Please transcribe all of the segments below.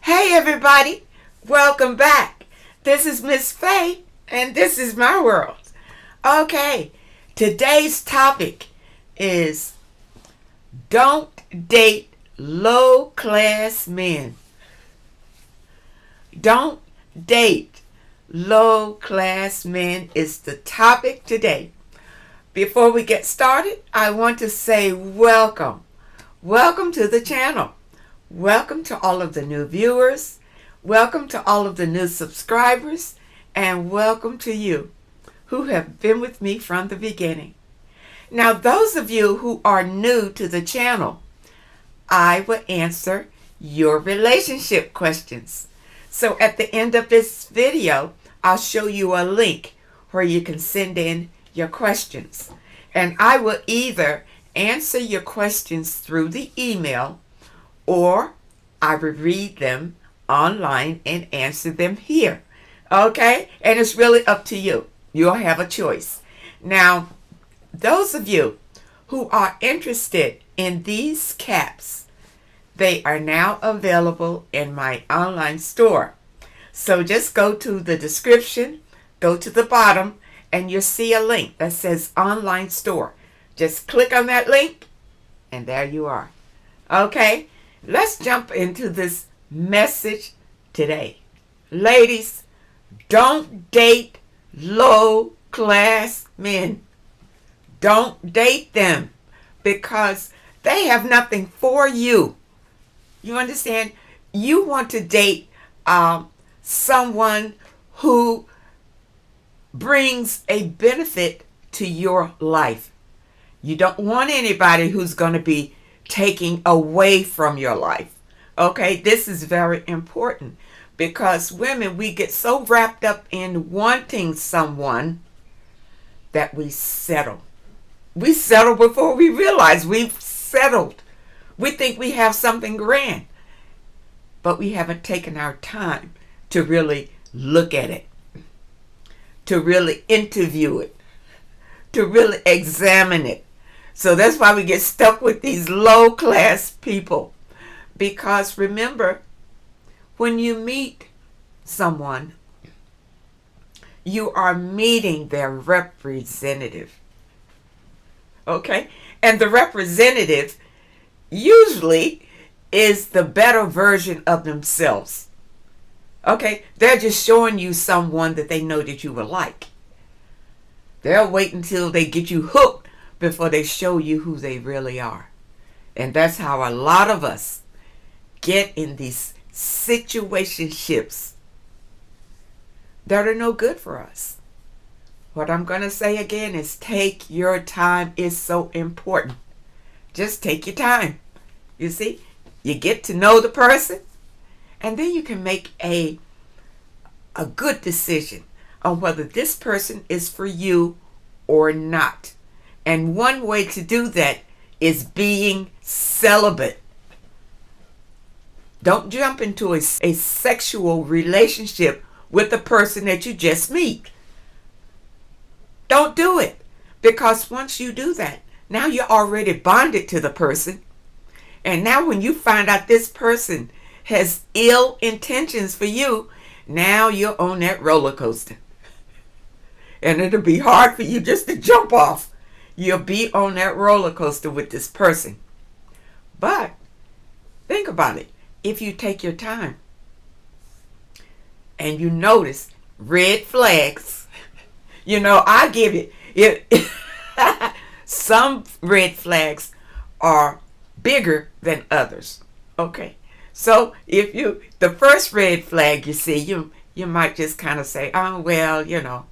Hey everybody, welcome back. This is Miss Faye and this is my world. Okay, today's topic is don't date low class men. Don't date low class men is the topic today. Before we get started, I want to say welcome. Welcome to the channel. Welcome to all of the new viewers. Welcome to all of the new subscribers. And welcome to you who have been with me from the beginning. Now, those of you who are new to the channel, I will answer your relationship questions. So at the end of this video, I'll show you a link where you can send in your questions. And I will either answer your questions through the email or I will read them online and answer them here. Okay? And it's really up to you. You'll have a choice. Now, those of you who are interested in these caps, they are now available in my online store. So just go to the description, go to the bottom, and you'll see a link that says online store. Just click on that link, and there you are. Okay? Let's jump into this message today. Ladies, don't date low-class men. Don't date them because they have nothing for you. You understand? You want to date someone who brings a benefit to your life. You don't want anybody who's going to be taking away from your life. Okay, this is very important because women, we get so wrapped up in wanting someone that we settle. We settle before we realize we've settled. We think we have something grand, but we haven't taken our time to really look at it, to really interview it, to really examine it. So that's why we get stuck with these low-class people. Because remember, when you meet someone, you are meeting their representative. Okay? And the representative usually is the better version of themselves. Okay? They're just showing you someone that they know that you will like. They'll wait until they get you hooked before they show you who they really are. And that's how a lot of us get in these situationships that are no good for us. What I'm going to say again is take your time is so important. Just take your time. You see, you get to know the person and then you can make a good decision on whether this person is for you or not. And one way to do that is being celibate. Don't jump into a sexual relationship with the person that you just meet. Don't do it. Because once you do that, now you're already bonded to the person. And now when you find out this person has ill intentions for you, now you're on that roller coaster. And it'll be hard for you just to jump off. You'll be on that roller coaster with this person. But think about it. If you take your time and you notice red flags, I give it. Some red flags are bigger than others. Okay. So if the first red flag you see, you might just kind of say, oh, well,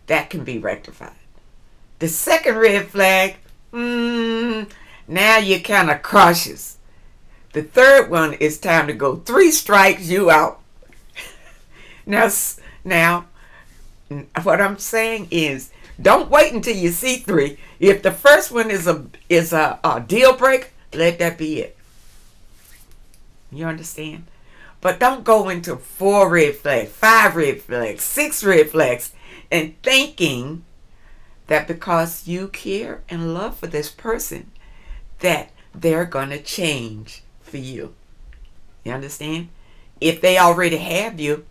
that can be rectified. The second red flag, now you're kind of cautious. The third one is time to go. 3 strikes, you out. Now, what I'm saying is, don't wait until you see 3. If the first one is a deal breaker, let that be it. You understand? But don't go into 4 red flags, 5 red flags, 6 red flags, and thinking that because you care and love for this person, that they're going to change for you. You understand? if they already have you,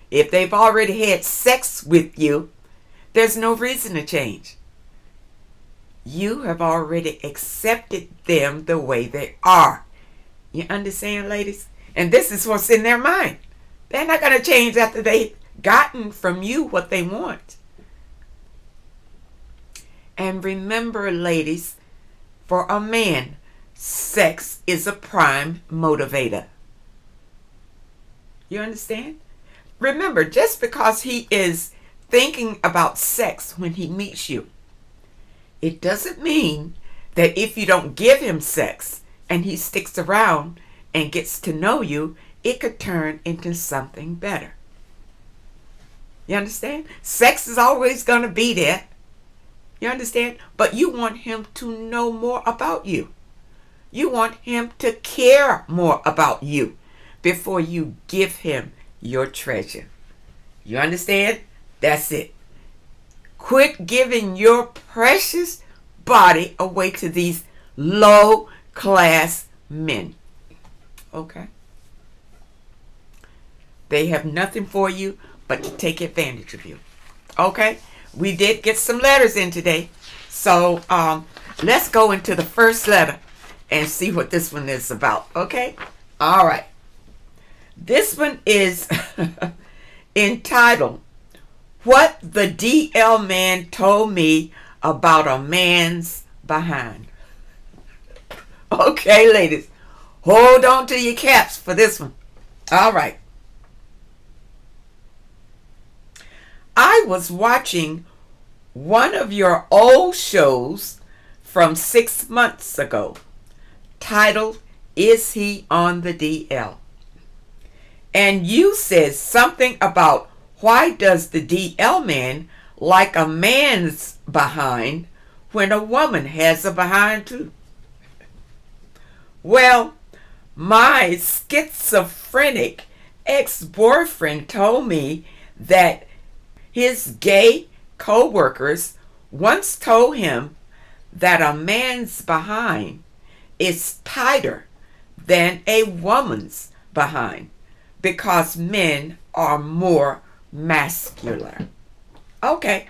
if they've already had sex with you, there's no reason to change. You have already accepted them the way they are. You understand, ladies? And this is what's in their mind. They're not going to change after they've gotten from you what they want. And remember, ladies, for a man, sex is a prime motivator. You understand? Remember, just because he is thinking about sex when he meets you, it doesn't mean that if you don't give him sex and he sticks around and gets to know you, it could turn into something better. You understand? Sex is always going to be there. You understand? But you want him to know more about you. You want him to care more about you before you give him your treasure. You understand? That's it. Quit giving your precious body away to these low-class men. Okay? They have nothing for you but to take advantage of you. Okay? We did get some letters in today. So let's go into the first letter and see what this one is about. Okay? All right. This one is entitled, What the DL Man Told Me About a Man's Behind. Okay, ladies. Hold on to your caps for this one. All right. I was watching one of your old shows from 6 months ago, titled, Is He on the DL? And you said something about why does the DL man like a man's behind when a woman has a behind too? Well, my schizophrenic ex-boyfriend told me that his gay co-workers once told him that a man's behind is tighter than a woman's behind because men are more muscular. Okay,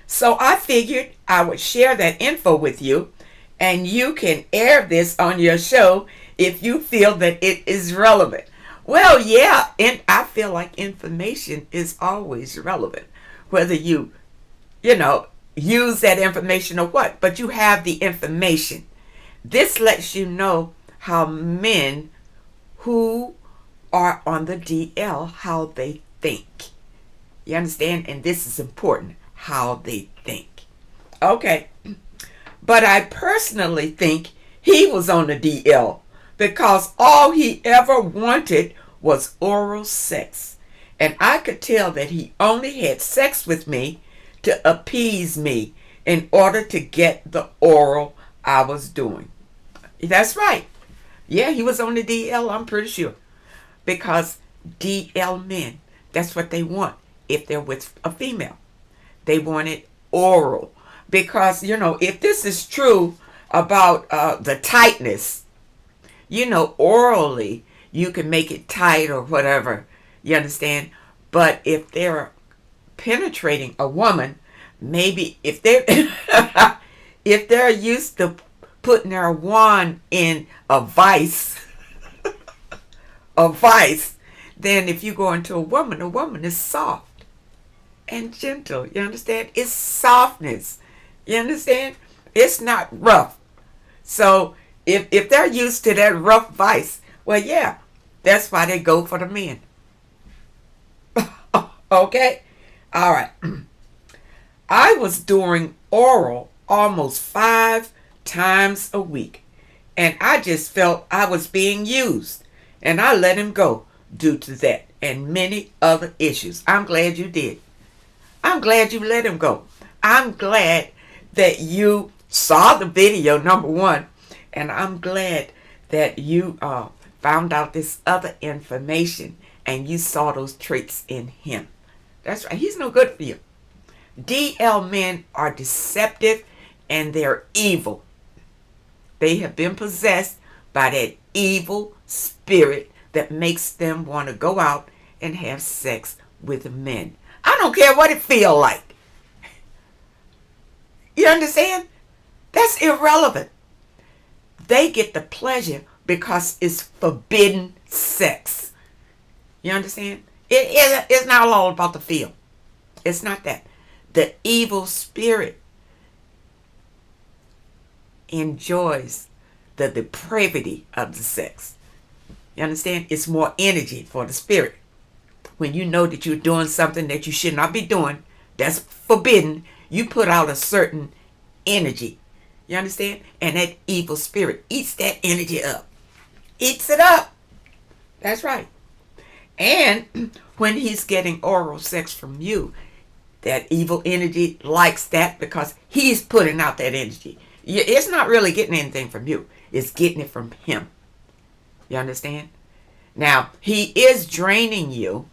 so I figured I would share that info with you, and you can air this on your show if you feel that it is relevant. Well, yeah, and I feel like information is always relevant, whether you use that information or what, but you have the information. This lets you know how men who are on the DL, how they think. You understand? And this is important, how they think. Okay. But I personally think he was on the DL because all he ever wanted was oral sex. And I could tell that he only had sex with me to appease me in order to get the oral I was doing. That's right. Yeah, he was on the DL, I'm pretty sure. Because DL men, that's what they want if they're with a female. They want it oral. Because, if this is true about the tightness, orally, you can make it tight or whatever. You understand? But if they're penetrating a woman, maybe if they're if they're used to putting their wand in a vice, then if you go into a woman is soft and gentle. You understand? It's softness. You understand? It's not rough. So if they're used to that rough vice, well, yeah, that's why they go for the men. Okay? All right. I was doing oral almost 5 times a week, and I just felt I was being used, and I let him go due to that and many other issues. I'm glad you did. I'm glad you let him go. I'm glad that you saw the video, number one, and I'm glad that you found out this other information and you saw those traits in him. That's right. He's no good for you. DL men are deceptive and they're evil. They have been possessed by that evil spirit that makes them want to go out and have sex with men. I don't care what it feels like. You understand? That's irrelevant. They get the pleasure because it's forbidden sex. You understand? It's not all about the feel. It's not that. The evil spirit enjoys the depravity of the sex. You understand? It's more energy for the spirit. When you know that you're doing something that you should not be doing, that's forbidden, you put out a certain energy. You understand? And that evil spirit eats that energy up. Eats it up. That's right. And when he's getting oral sex from you, that evil energy likes that because he's putting out that energy. It's not really getting anything from you. It's getting it from him. You understand? Now, he is draining you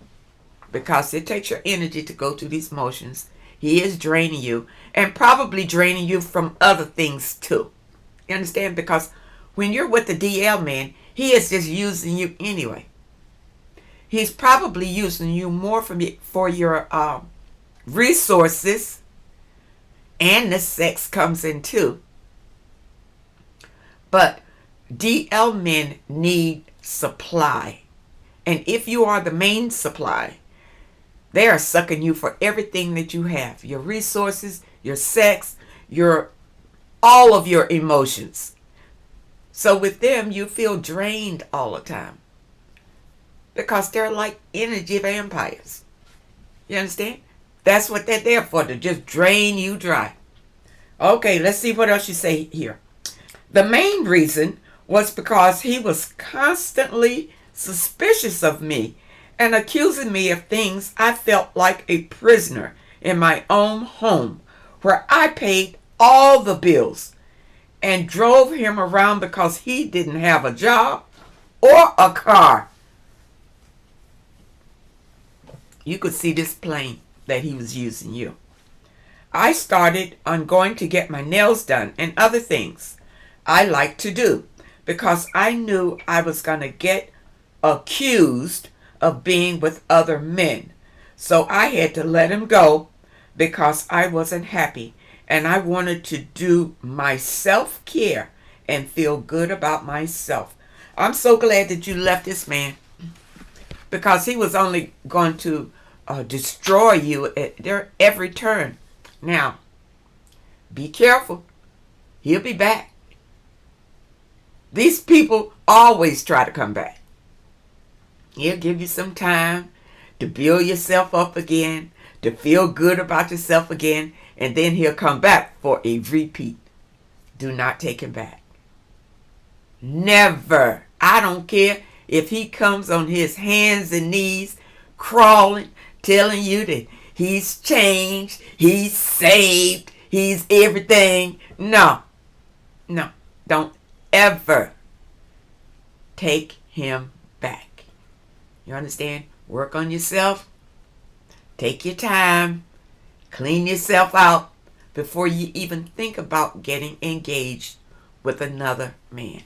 because it takes your energy to go through these motions. He is draining you and probably draining you from other things too. You understand? Because when you're with the DL man, he is just using you anyway. He's probably using you more for your resources, and the sex comes in too. But DL men need supply. And if you are the main supply, they are sucking you for everything that you have. Your resources, your sex, all of your emotions. So with them, you feel drained all the time. Because they're like energy vampires. You understand? That's what they're there for, to just drain you dry. Okay, let's see what else you say here. The main reason was because he was constantly suspicious of me and accusing me of things I felt like a prisoner in my own home, where I paid all the bills and drove him around because he didn't have a job or a car. You could see this plain that he was using you. I started on going to get my nails done and other things I like to do because I knew I was going to get accused of being with other men. So I had to let him go because I wasn't happy and I wanted to do my self-care and feel good about myself. I'm so glad that you left this man, because he was only going to destroy you at every turn. Now, be careful. He'll be back. These people always try to come back. He'll give you some time to build yourself up again, to feel good about yourself again, and then he'll come back for a repeat. Do not take him back. Never. I don't care if he comes on his hands and knees, crawling, telling you that he's changed, he's saved, he's everything. No. Don't ever take him back. You understand? Work on yourself. Take your time. Clean yourself out before you even think about getting engaged with another man.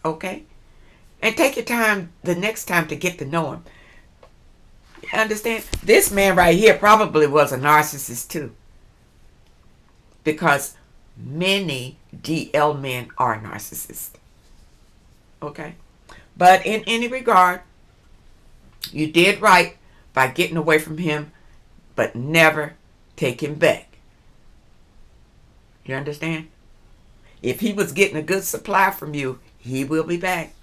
Okay? And take your time the next time to get to know him. You understand? This man right here probably was a narcissist too. Because many DL men are narcissists. Okay? But in any regard, you did right by getting away from him, but never take him back. You understand? If he was getting a good supply from you, he will be back.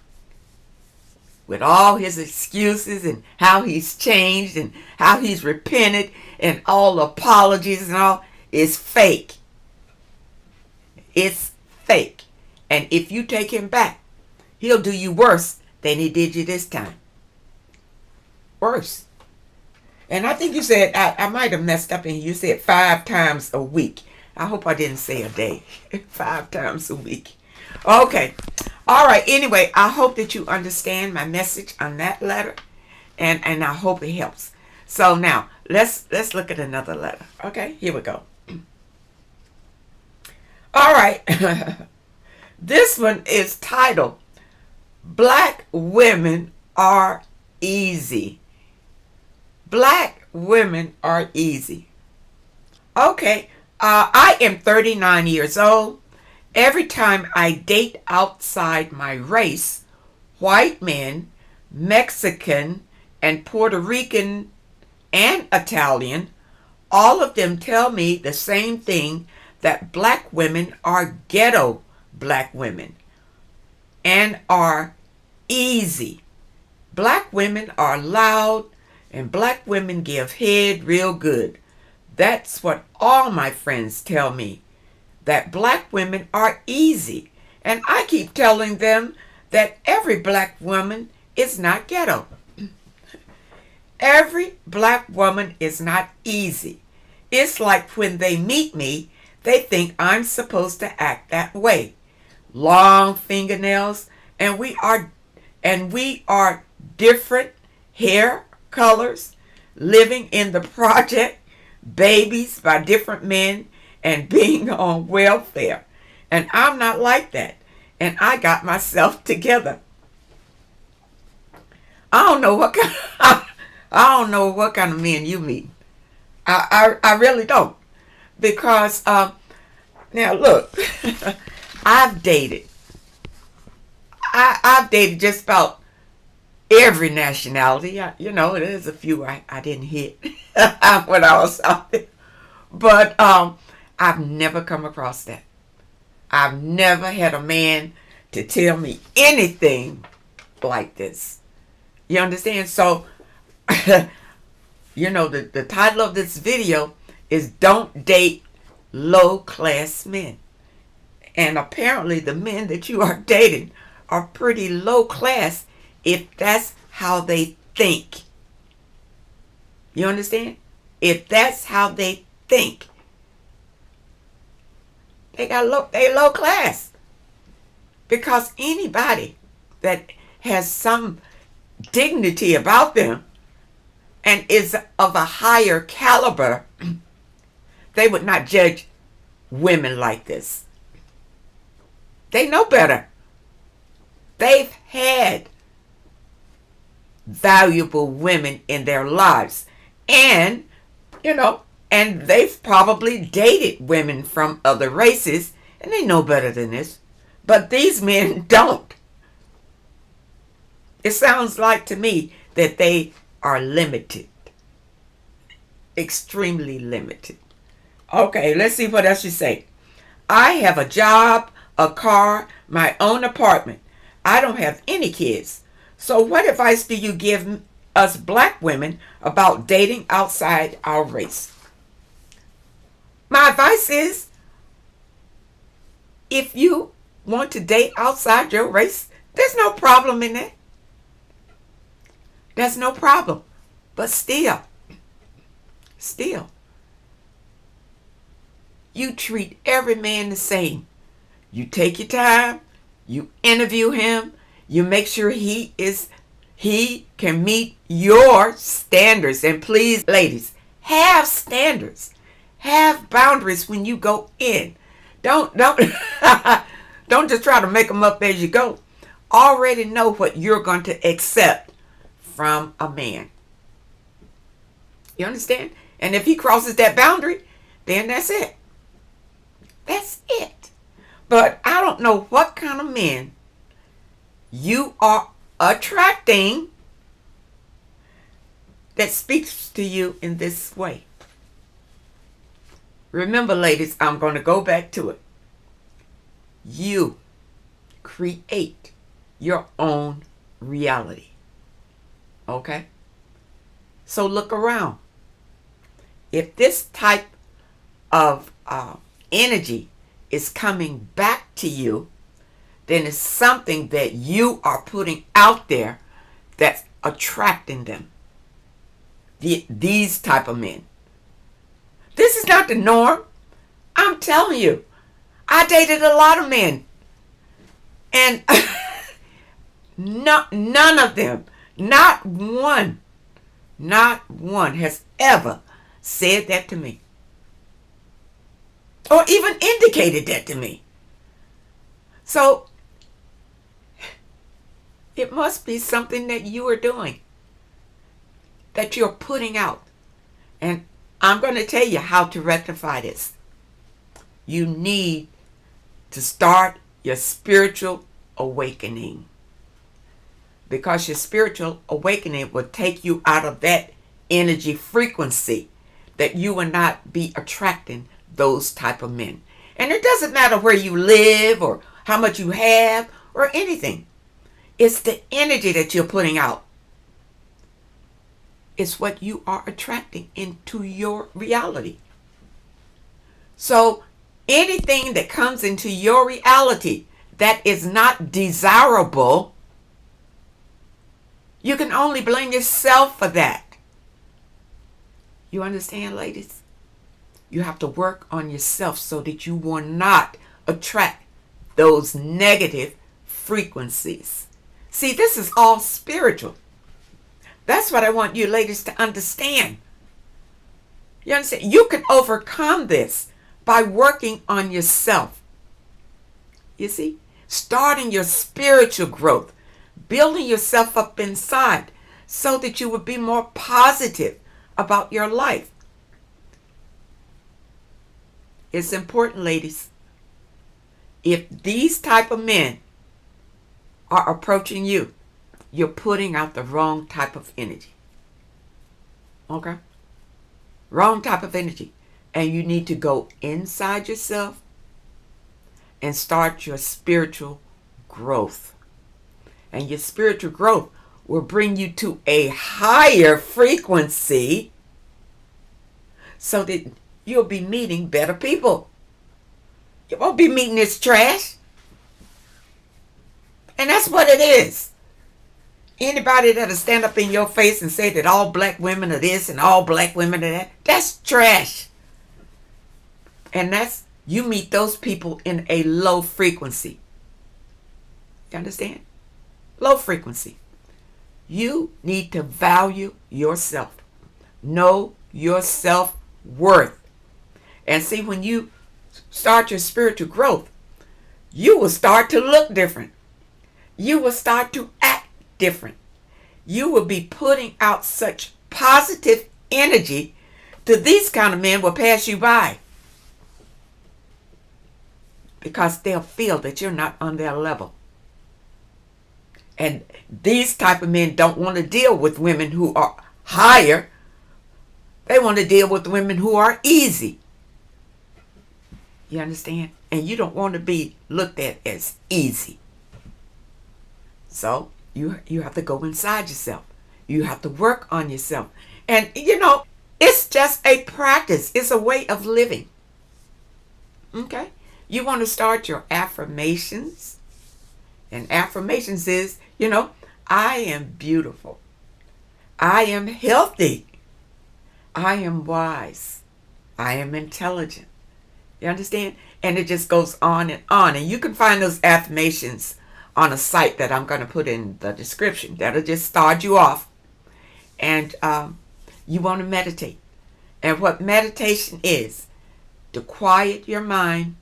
With all his excuses and how he's changed and how he's repented and all apologies and all, is fake. It's fake. And if you take him back, he'll do you worse than he did you this time. Worse. And I think you said, I might have messed up and you said 5 times a week. I hope I didn't say a day. 5 times a week. Okay. All right. Anyway, I hope that you understand my message on that letter. And I hope it helps. So now, let's look at another letter. Okay. Here we go. All right. This one is titled, Black women are easy. Black women are easy. Okay, I am 39 years old. Every time I date outside my race, white men, Mexican, and Puerto Rican, and Italian, all of them tell me the same thing, that black women are ghetto black women and are easy. Black women are loud and black women give head real good. That's what all my friends tell me, that black women are easy. And I keep telling them that every black woman is not ghetto. Every black woman is not easy. It's like when they meet me, they think I'm supposed to act that way. Long fingernails, and we are different hair colors, living in the project, babies by different men, and being on welfare. And I'm not like that. And I got myself together. I don't know what kind of men you meet. I really don't. Because now look, I've dated. I've dated just about every nationality. There's a few I didn't hit when I was out there. But I've never come across that. I've never had a man to tell me anything like this. You understand? So, the title of this video is Don't Date Low-Class Men. And apparently the men that you are dating are pretty low class if that's how they think. You understand? If that's how they think, they low class. Because anybody that has some dignity about them and is of a higher caliber, they would not judge women like this. They know better. They've had valuable women in their lives. And, and they've probably dated women from other races, and they know better than this. But these men don't. It sounds like to me that they are limited. Extremely limited. Okay, let's see what else you say. I have a job, a car, my own apartment. I don't have any kids. So what advice do you give us black women about dating outside our race? My advice is, if you want to date outside your race, there's no problem in that. There's no problem. But still, you treat every man the same. You take your time, you interview him, you make sure he can meet your standards. And please, ladies, have standards. Have boundaries when you go in. Don't don't just try to make them up as you go. Already know what you're going to accept from a man. You understand? And if he crosses that boundary, then that's it. That's it. But I don't know what kind of men you are attracting that speaks to you in this way. Remember, ladies, I'm going to go back to it. You create your own reality. Okay? So look around. If this type of energy is coming back to you, then it's something that you are putting out there that's attracting them. These type of men. This is not the norm. I'm telling you. I dated a lot of men. And none of them, not one has ever said that to me. Or even indicated that to me. So, It must be something that you are doing, that you're putting out. And I'm going to tell you how to rectify this. You need to start your spiritual awakening, because your spiritual awakening will take you out of that energy frequency that you will not be attracting those type of men. And it doesn't matter where you live or how much you have or anything. It's the energy that you're putting out. It's what you are attracting into your reality. So anything that comes into your reality that is not desirable, you can only blame yourself for that. You understand, ladies? You have to work on yourself so that you will not attract those negative frequencies. See, this is all spiritual. That's what I want you ladies to understand. You understand? You can overcome this by working on yourself. You see? Starting your spiritual growth. Building yourself up inside so that you will be more positive about your life. It's important, ladies. If these type of men are approaching you, you're putting out the wrong type of energy. Okay? Wrong type of energy. And you need to go inside yourself and start your spiritual growth. And your spiritual growth will bring you to a higher frequency so that you'll be meeting better people. You won't be meeting this trash. And that's what it is. Anybody that'll stand up in your face and say that all black women are this and all black women are that, that's trash. And you meet those people in a low frequency. You understand? Low frequency. You need to value yourself. Know your self-worth. And see, when you start your spiritual growth, you will start to look different. You will start to act different. You will be putting out such positive energy that these kind of men will pass you by, because they'll feel that you're not on their level. And these type of men don't want to deal with women who are higher. They want to deal with women who are easy. You understand? And you don't want to be looked at as easy. So you have to go inside yourself. You have to work on yourself. And it's just a practice. It's a way of living. Okay? You want to start your affirmations. And affirmations is, I am beautiful. I am healthy. I am wise. I am intelligent. You understand? And it just goes on and on. And you can find those affirmations on a site that I'm going to put in the description. That'll just start you off. And you want to meditate. And what meditation is, to quiet your mind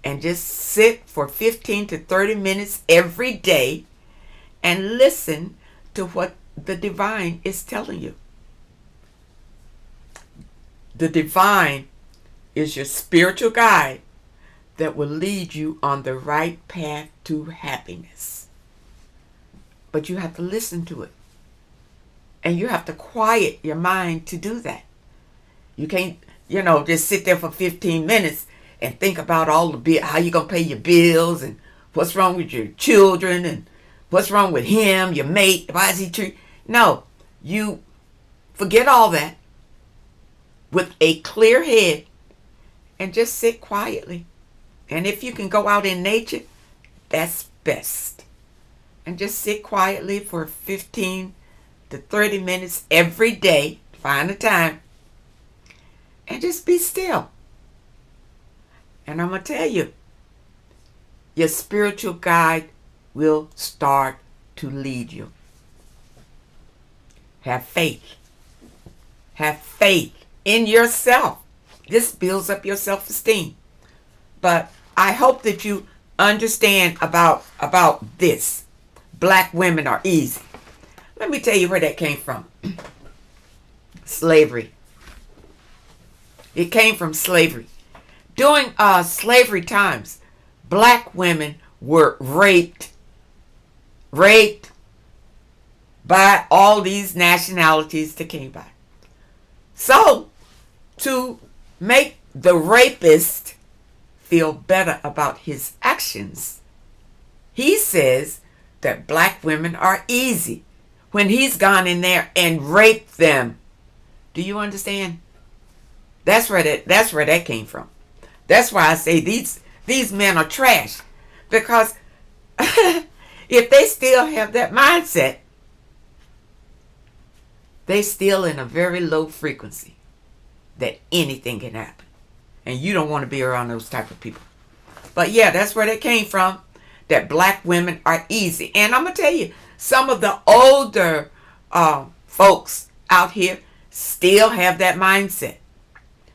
and just sit for 15 to 30 minutes every day and listen to what the divine is telling you. The divine is your spiritual guide that will lead you on the right path to happiness. But you have to listen to it. And you have to quiet your mind to do that. You can't, just sit there for 15 minutes and think about how you're going to pay your bills and what's wrong with your children and what's wrong with him, your mate, why is he treating. No, you forget all that with a clear head and just sit quietly. And if you can go out in nature, that's best. And just sit quietly for 15 to 30 minutes every day. Find a time. And just be still. And I'm going to tell you, your spiritual guide will start to lead you. Have faith. Have faith in yourself. This builds up your self-esteem. But I hope that you understand about this. black women are easy. Let me tell you where that came from. Slavery. It came from slavery. During slavery times, black women were raped by all these nationalities that came by. So, to make the rapist feel better about his actions, he says that black women are easy when he's gone in there and raped them. Do you understand? That's where that came from. That's why I say these men are trash. Because if they still have that mindset, they're still in a very low frequency that anything can happen. And you don't want to be around those type of people. But yeah, that's where that came from, that black women are easy. And I'm going to tell you, some of the older folks out here still have that mindset.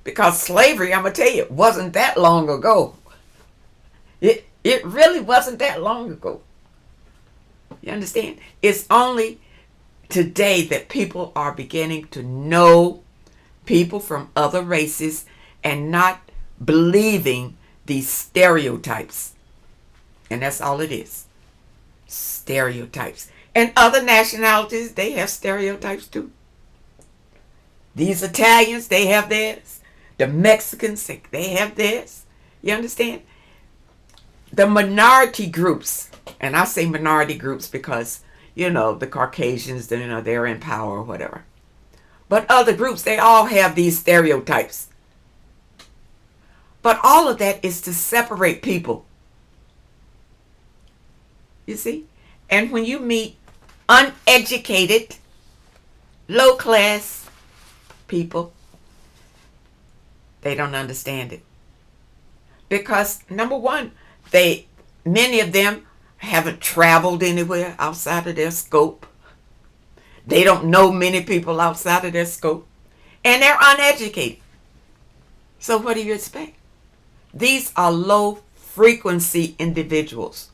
Because slavery, I'm going to tell you, wasn't that long ago. It really wasn't that long ago. You understand? It's only today that people are beginning to know people from other races and not believing these stereotypes. And that's all it is. Stereotypes. And other nationalities, they have stereotypes too. These Italians, they have theirs. The Mexicans, they have theirs. You understand? The minority groups, and I say minority groups because, the Caucasians, they're in power or whatever. But other groups, they all have these stereotypes. But all of that is to separate people. You see? And when you meet uneducated, low-class people, they don't understand it. Because, number one, many of them haven't traveled anywhere outside of their scope. They don't know many people outside of their scope. And they're uneducated. So what do you expect? These are low frequency individuals.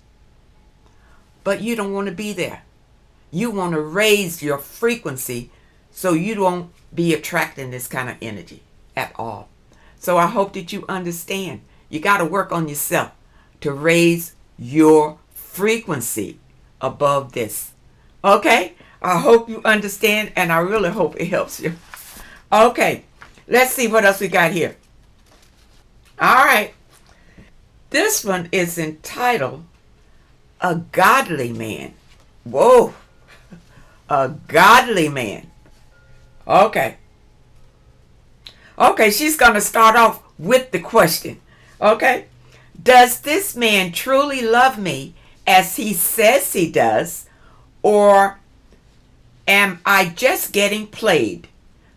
But you don't want to be there. You want to raise your frequency so you don't be attracting this kind of energy at all. So I hope that you understand. You got to work on yourself to raise your frequency above this. Okay? I hope you understand, and I really hope it helps you. Okay. Let's see what else we got here. All right. This one is entitled A Godly Man. Whoa. A godly man. Okay. Okay, she's going to start off with the question. Okay. Does this man truly love me as he says he does, or am I just getting played?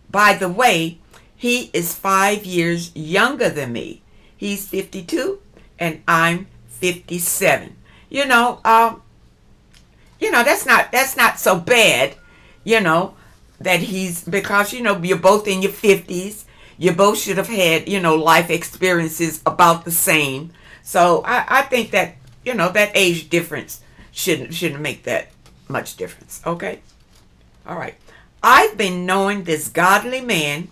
By the way, he is 5 years younger than me. He's 52 and I'm 57. That's not so bad, that he's, because, you're both in your 50s. You both should have had, life experiences about the same. So I think that, that age difference shouldn't make that much difference. Okay? All right. I've been knowing this godly man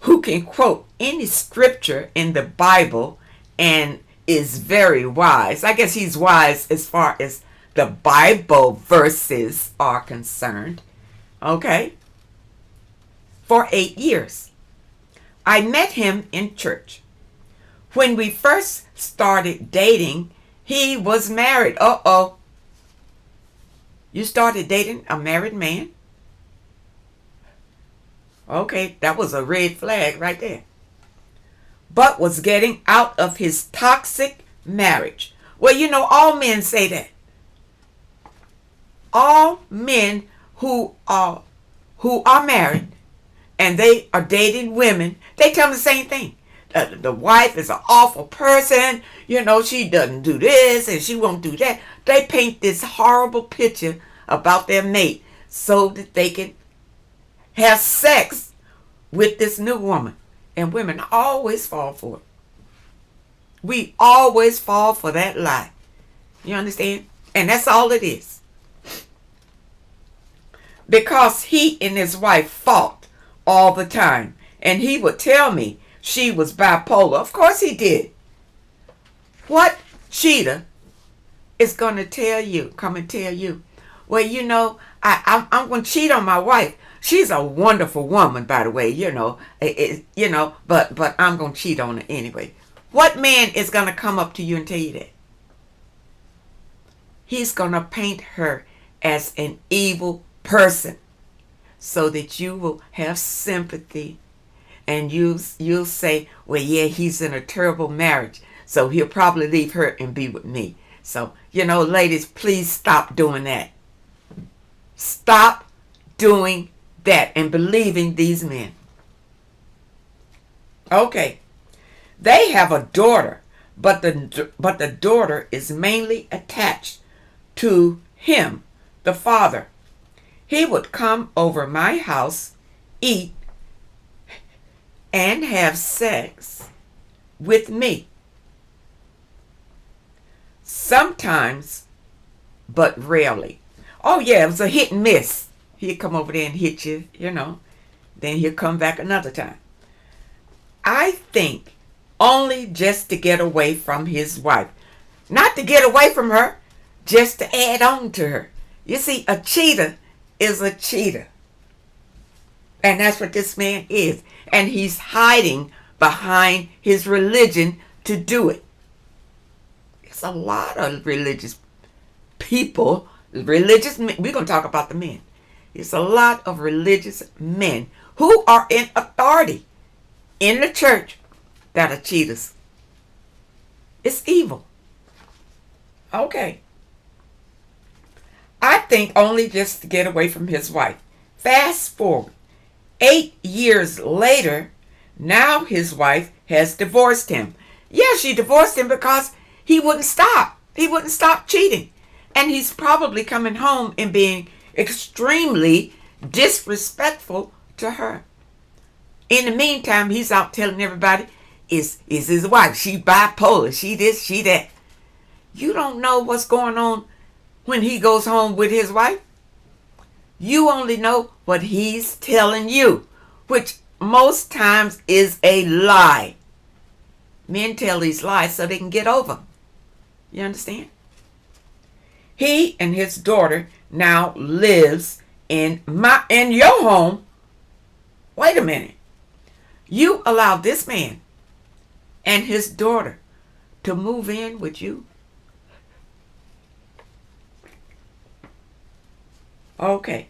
who can quote any scripture in the Bible and is very wise. I guess he's wise as far as the Bible verses are concerned. Okay? For 8 years. I met him in church. When we first started dating, he was married. Uh-oh. You started dating a married man? Okay, that was a red flag right there. But was getting out of his toxic marriage. Well, all men say that. All men who are married and they are dating women, they tell them the same thing. The wife is an awful person. She doesn't do this and she won't do that. They paint this horrible picture about their mate so that they can have sex with this new woman. And women always fall for it. We always fall for that lie. You understand? And that's all it is. Because he and his wife fought all the time. And he would tell me she was bipolar. Of course he did. What cheater is going to come and tell you, well, you know, I'm going to cheat on my wife. She's a wonderful woman, by the way, but I'm going to cheat on her anyway. What man is going to come up to you and tell you that? He's going to paint her as an evil person so that you will have sympathy, and you'll say, well, yeah, he's in a terrible marriage, so he'll probably leave her and be with me. So, ladies, please stop doing that. Stop doing that and believing these men. Okay. They have a daughter, but the daughter is mainly attached to him, the father. He would come over my house, eat, and have sex with me. Sometimes, but rarely. Oh yeah, it was a hit and miss. He'd come over there and hit you, Then he'll come back another time. I think only just to get away from his wife. Not to get away from her, just to add on to her. You see, a cheater is a cheater. And that's what this man is. And he's hiding behind his religion to do it. It's a lot of religious people, religious men. We're going to talk about the men. It's a lot of religious men who are in authority in the church that are cheaters. It's evil. Okay. I think only just to get away from his wife. Fast forward. 8 years later, now his wife has divorced him. Yeah, she divorced him because he wouldn't stop. He wouldn't stop cheating. And he's probably coming home and being extremely disrespectful to her. In the meantime, he's out telling everybody, is his wife. She bipolar. She this, she that. You don't know what's going on when he goes home with his wife. You only know what he's telling you, which most times is a lie. Men tell these lies so they can get over. You understand? He and his daughter now lives in your home. Wait a minute. You allowed this man and his daughter to move in with you? Okay.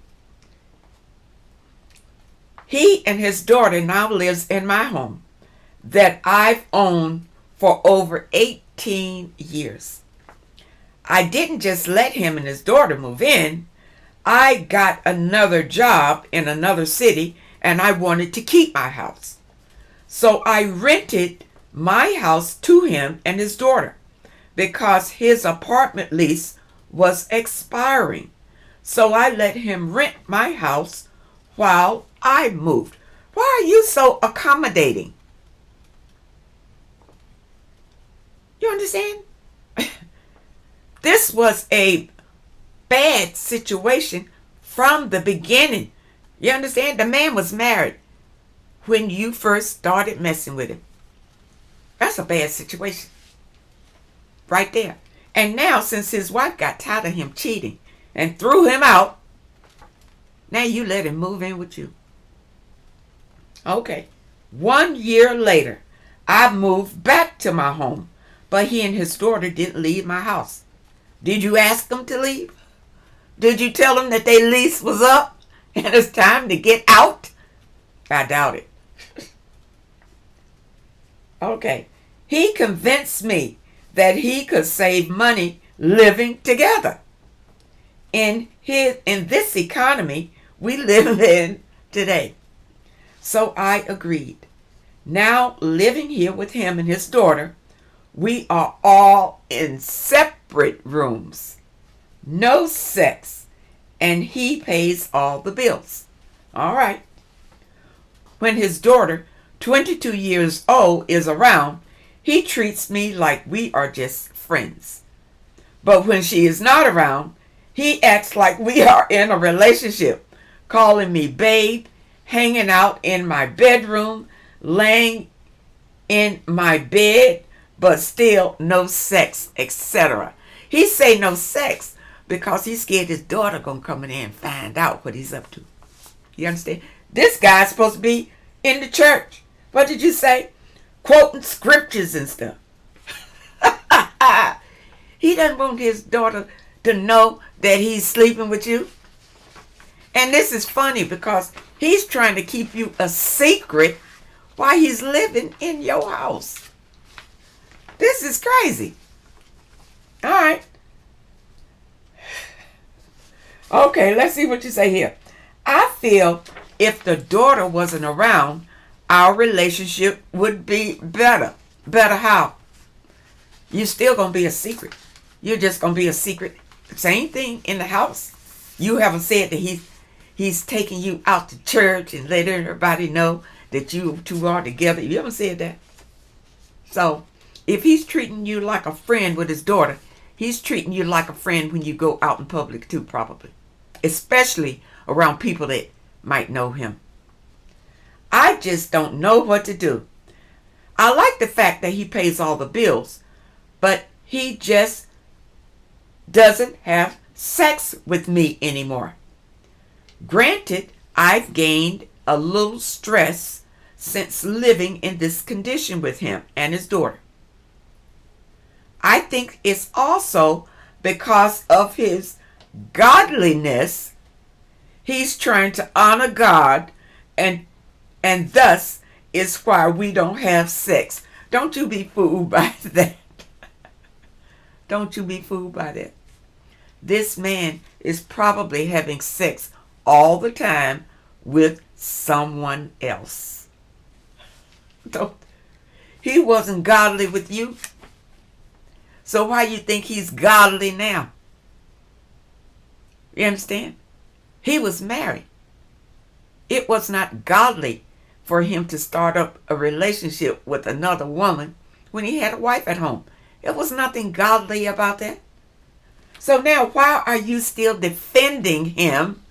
He and his daughter now lives in my home that I've owned for over 18 years. I didn't just let him and his daughter move in. I got another job in another city and I wanted to keep my house. So I rented my house to him and his daughter because his apartment lease was expiring. So I let him rent my house while I moved. Why are you so accommodating? You understand? This was a bad situation from the beginning. You understand? The man was married when you first started messing with him. That's a bad situation. Right there. And now, since his wife got tired of him cheating and threw him out, now you let him move in with you. Okay. 1 year later, I moved back to my home, but he and his daughter didn't leave my house. Did you ask them to leave? Did you tell them that their lease was up and it's time to get out? I doubt it. Okay. He convinced me that he could save money living together. In this economy we live in today. So I agreed. Now living here with him and his daughter, we are all in separate rooms. No sex. And he pays all the bills. All right. When his daughter, 22 years old, is around, he treats me like we are just friends. But when she is not around, he acts like we are in a relationship, calling me babe, hanging out in my bedroom, laying in my bed, but still no sex, etc. He say no sex because he's scared his daughter gonna come in there and find out what he's up to. You understand? This guy's supposed to be in the church. What did you say? Quoting scriptures and stuff. He doesn't want his daughter to know that he's sleeping with you. And this is funny because he's trying to keep you a secret while he's living in your house. This is crazy. All right. Okay, let's see what you say here. I feel if the daughter wasn't around, our relationship would be better. Better how? You're still going to be a secret. You're just going to be a secret. Same thing in the house. You haven't said that he's taking you out to church and let everybody know that you two are together. You haven't said that. So if he's treating you like a friend with his daughter, he's treating you like a friend when you go out in public too, probably. Especially around people that might know him. I just don't know what to do. I like the fact that he pays all the bills, but he just doesn't have sex with me anymore. Granted, I've gained a little stress since living in this condition with him and his daughter. I think it's also because of his godliness. He's trying to honor God, and thus is why we don't have sex. Don't you be fooled by that. Don't you be fooled by that. This man is probably having sex all the time with someone else. He wasn't godly with you. So why you think he's godly now? You understand? He was married. It was not godly for him to start up a relationship with another woman when he had a wife at home. There was nothing godly about that. So now why are you still defending him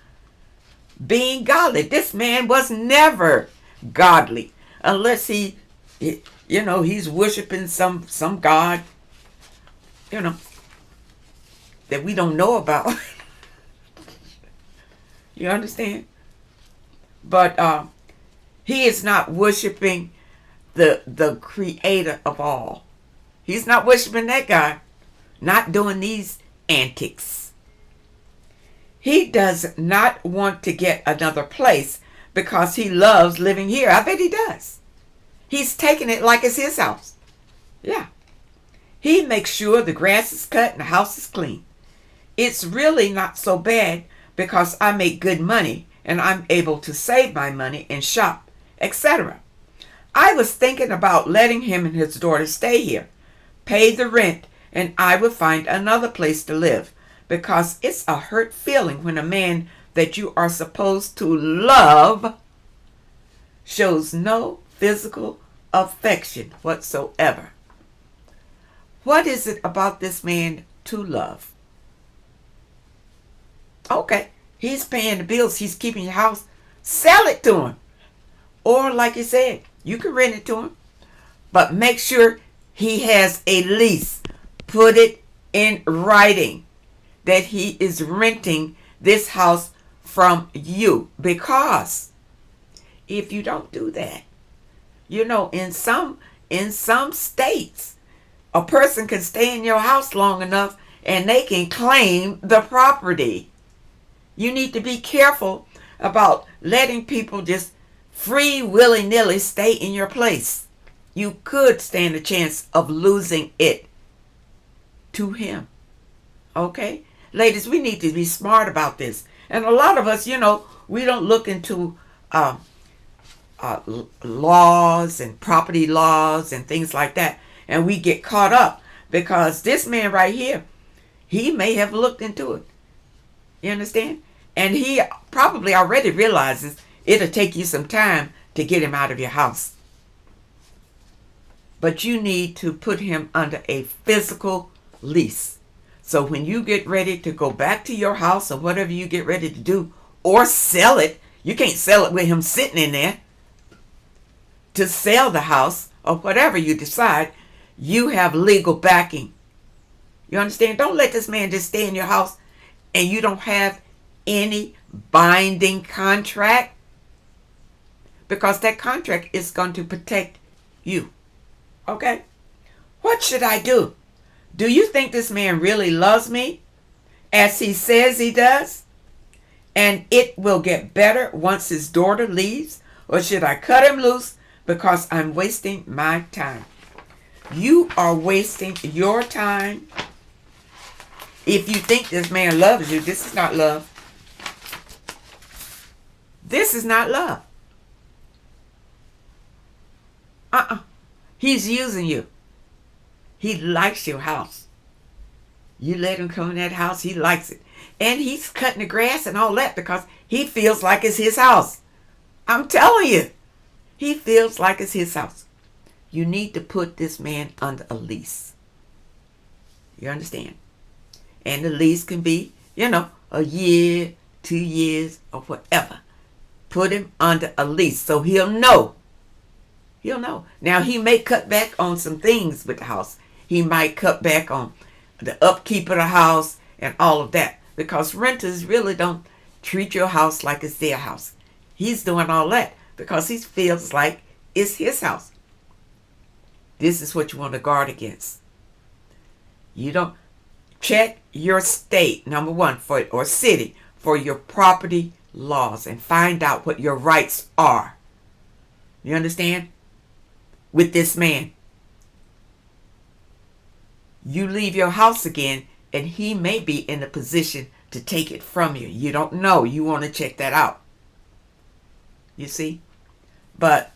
being godly? This man was never godly unless he's worshiping some God, that we don't know about. You understand? But he is not worshiping the creator of all. He's not worshiping that guy. Not doing these antics. He does not want to get another place because he loves living here. I bet he does. He's taking it like it's his house. Yeah. He makes sure the grass is cut and the house is clean. It's really not so bad because I make good money and I'm able to save my money and shop, etc. I was thinking about letting him and his daughter stay here, pay the rent, and I would find another place to live, because it's a hurt feeling when a man that you are supposed to love shows no physical affection whatsoever. What is it about this man to love? Okay, he's paying the bills, he's keeping your house. Sell it to him. Or like you said, you can rent it to him. But make sure he has a lease. Put it in writing that he is renting this house from you. Because if you don't do that, in some states, a person can stay in your house long enough and they can claim the property. You need to be careful about letting people just free willy-nilly stay in your place. You could stand a chance of losing it to him. Okay? Ladies, we need to be smart about this. And a lot of us, we don't look into laws and property laws and things like that. And we get caught up because this man right here, he may have looked into it. You understand? And he probably already realizes it'll take you some time to get him out of your house. But you need to put him under a physical lease So when you get ready to go back to your house or whatever you get ready to do, or sell it, you can't sell it with him sitting in there. To sell the house or whatever you decide, you have legal backing. You understand? Don't let this man just stay in your house and you don't have any binding contract, because that contract is going to protect you. Okay? What should I do? Do you think this man really loves me as he says he does? And it will get better once his daughter leaves? Or should I cut him loose because I'm wasting my time? You are wasting your time. If you think this man loves you, this is not love. This is not love. He's using you. He likes your house. You let him come in that house, he likes it. And he's cutting the grass and all that because he feels like it's his house. I'm telling you, he feels like it's his house. You need to put this man under a lease. You understand? And the lease can be, a year, 2 years, or whatever. Put him under a lease so he'll know. He'll know. Now, he may cut back on some things with the house. He might cut back on the upkeep of the house and all of that, because renters really don't treat your house like it's their house. He's doing all that because he feels like it's his house. This is what you want to guard against. You don't check your state, number one, or city, for your property laws and find out what your rights are. You understand? With this man, you leave your house again and he may be in a position to take it from you. You don't know. You want to check that out. You see? But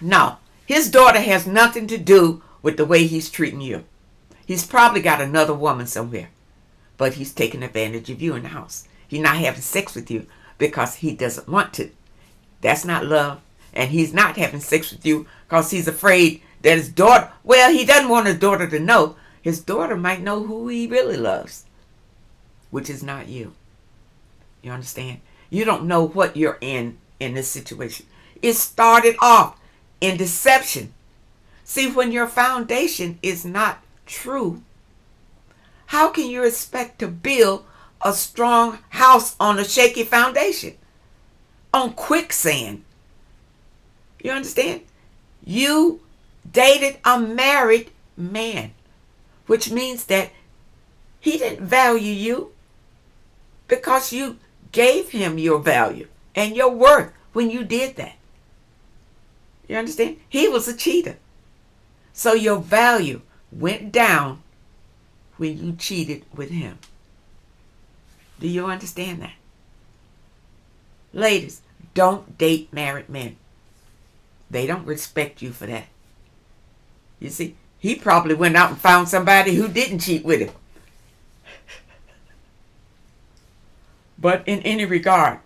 no, his daughter has nothing to do with the way he's treating you. He's probably got another woman somewhere, but he's taking advantage of you in the house. He's not having sex with you because he doesn't want to. That's not love. And he's not having sex with you because he's afraid that his daughter, he doesn't want his daughter to know. His daughter might know who he really loves, which is not you. You understand? You don't know what you're in this situation. It started off in deception. See, when your foundation is not true, how can you expect to build a strong house on a shaky foundation? On quicksand. You understand? You dated a married man, which means that he didn't value you because you gave him your value and your worth when you did that. You understand? He was a cheater. So your value went down when you cheated with him. Do you understand that? Ladies, don't date married men. They don't respect you for that. You see, he probably went out and found somebody who didn't cheat with him. But in any regard,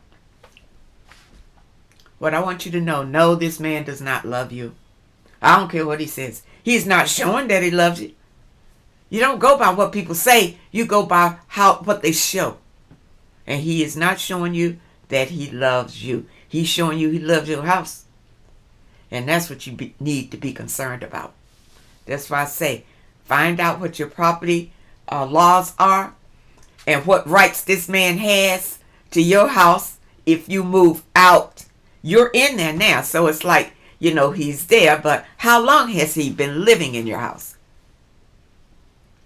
what I want you to know this man does not love you. I don't care what he says. He's not showing that he loves you. You don't go by what people say. You go by what they show. And he is not showing you that he loves you. He's showing you he loves your house. And that's what you need to be concerned about. That's why I say, find out what your property laws are and what rights this man has to your house if you move out. You're in there now, so it's like, he's there, but how long has he been living in your house?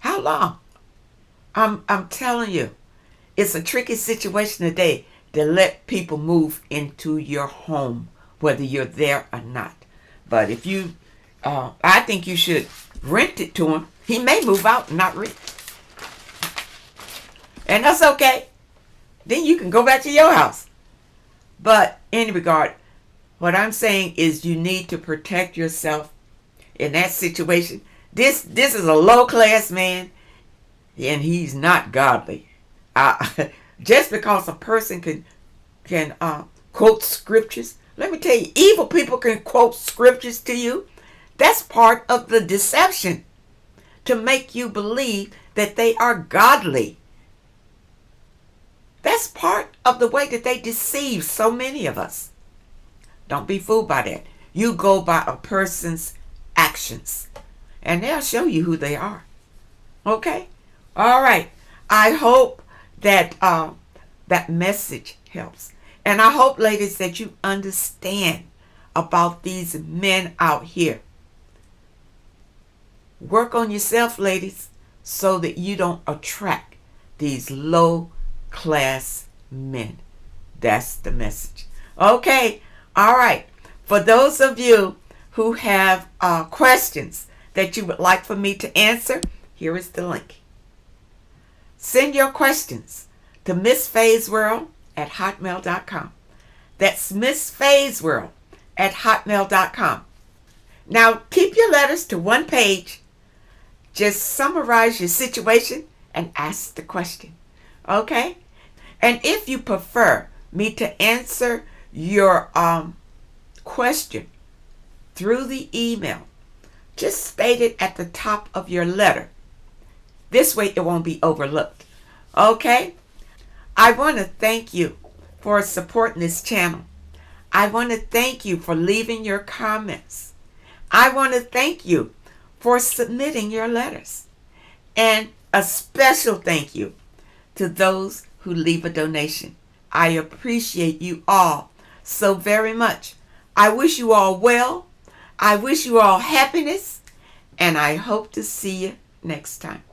How long? I'm telling you, it's a tricky situation today to let people move into your home, whether you're there or not. But if you, I think you should rent it to him. He may move out and not rent. And that's okay. Then you can go back to your house. But in regard, what I'm saying is you need to protect yourself in that situation. This is a low-class man, and he's not godly. Just because a person can quote scriptures, let me tell you, evil people can quote scriptures to you. That's part of the deception, to make you believe that they are godly. That's part of the way that they deceive so many of us. Don't be fooled by that. You go by a person's actions, and they'll show you who they are. Okay? All right. I hope that that message helps. And I hope, ladies, that you understand about these men out here. Work on yourself, ladies, so that you don't attract these low-class men. That's the message. Okay. All right. For those of you who have questions that you would like for me to answer, here is the link. Send your questions to MissFayesWorld@hotmail.com. That's MissFayesWorld@hotmail.com. Now, keep your letters to one page. Just summarize your situation and ask the question. Okay? And if you prefer me to answer your question through the email, just state it at the top of your letter. This way it won't be overlooked. Okay? I want to thank you for supporting this channel. I want to thank you for leaving your comments. I want to thank you for submitting your letters. And a special thank you to those who leave a donation. I appreciate you all so very much. I wish you all well. I wish you all happiness. And I hope to see you next time.